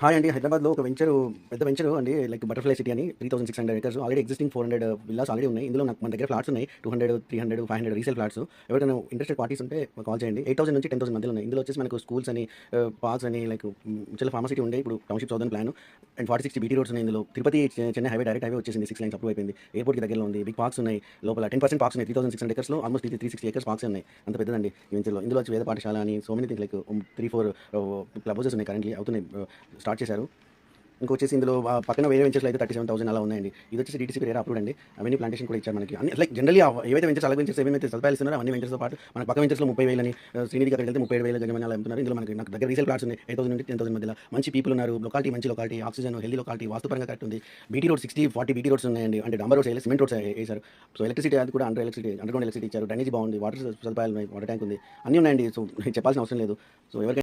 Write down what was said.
Hi అండి. హైదరాబాద్‌లో ఒక పెద్ద వెంచరు అండి. లైక్ బటర్‌ఫ్లై సిటీ అని 3600 acres already existing 400 villas already ఉన్నాయి. ఇందులో నాకు మన దగ్గర ఫ్లాట్స్ ఉన్నాయి. 200, 300, 500 రీసేల్ ఫ్లాట్స్. ఎవరికైనా ఇంట్రెస్టెడ్ పార్టీస్ ఉంటే కాల్ చేయండి. 8000 నుంచి 10,000 మధ్యలో ఉన్నాయి. ఇందులో వచ్చేసి మనకు స్కూల్స్ అని, పార్క్స్ అని, లైక్ చిన్న ఫార్మసిటీ ఉండే ఇప్పుడు టౌన్‌షిప్స్ అవుదాని ప్లాన్. అండ్ 40, 60 బీటీ రోడ్స్ ఉన్నాయి ఇందులో. Tirupati Chennai highway direct highway వచ్చేసింది. 6 లైన్స్ అప్రూవ్ అయిపోయింది. ఎయిర్‌పోర్ట్‌కి దగ్గరలో ఉంది. బిగ్ పార్క్స్ ఉన్నాయి. లోపల 10% పార్క్స్ ఉన్నాయి. 3600 ఎకర్స్‌లో ఆల్మోస్ట్ 360 ఎకర్స్ పార్క్సే ఉన్నాయి. అంత పెద్దదండి ఈ వెంచర్‌లో. ఇందులో వచ్చి వేద పాఠశాల అని so many things like 3, 4 club houses ఉన్నాయి. కరెంట్‌లీ అవుతున్నాయి. స్టార్ట్ చేశారు. ఇంకొచ్చేసి ఇందులో పక్కన వేరే వెంచర్స్‌లో అయితే 37,000 అలా ఉన్నాయండి. ఇదొచ్చేసి డీటీసీపీ రేరా అప్రూవ్డ్ అండి. అవెన్యూ ప్లాంటేషన్ కూడా ఇచ్చారు మనకి. అన్ని లైక్ జనరల్లీ ఏవైతే వెంచర్స్ అలాగే వెంచర్స్ ఏవైతే సదుపాయాలు ఇస్తున్నారో అవన్నీ వెంచర్స్‌తో పాటు మనకి పక్క వెంచర్స్‌లో 30,000 అని శ్రీనిధికి అక్కడికి వెళ్తే 37,000 గజమని అలా అమ్ముతున్నారు. ఇందులో మనకి నాకు దగ్గర రీసేల్ ప్లాట్స్ ఉన్నాయి. 8,000 నుండి 10,000 మధ్యలో. మంచి పీపుల్ ఉన్నారు. మంచి లొకాలిటీ, ఆక్సిజన్, హెల్తీ లొకాలిటీ, వాస్తుపరంగా కరెక్ట్ ఉంది. బీటీ రోడ్ 60, 40 బీటీ రోడ్స్ ఉన్నాయండి. అంటే డాంబర్ రోడ్స్ వేయలేదు, సిమెంట్ రోడ్స్ ఏసారు. సో ఎలక్ట్రిసిటీ అది కూడా అండర్ గ్రౌండ్ ఎలక్ట్రిసిటీ ఇచ్చారు. డ్రైనేజ్ బాగుంది. వాటర్ సదుపాయాలు ఉన్నాయి. వాటర్ ట్యాంక్ ఉంది. అన్నీ ఉన్నాయండి. సో చెప్పాల్సిన అవసరం లేదు. సో ఎవరికైనా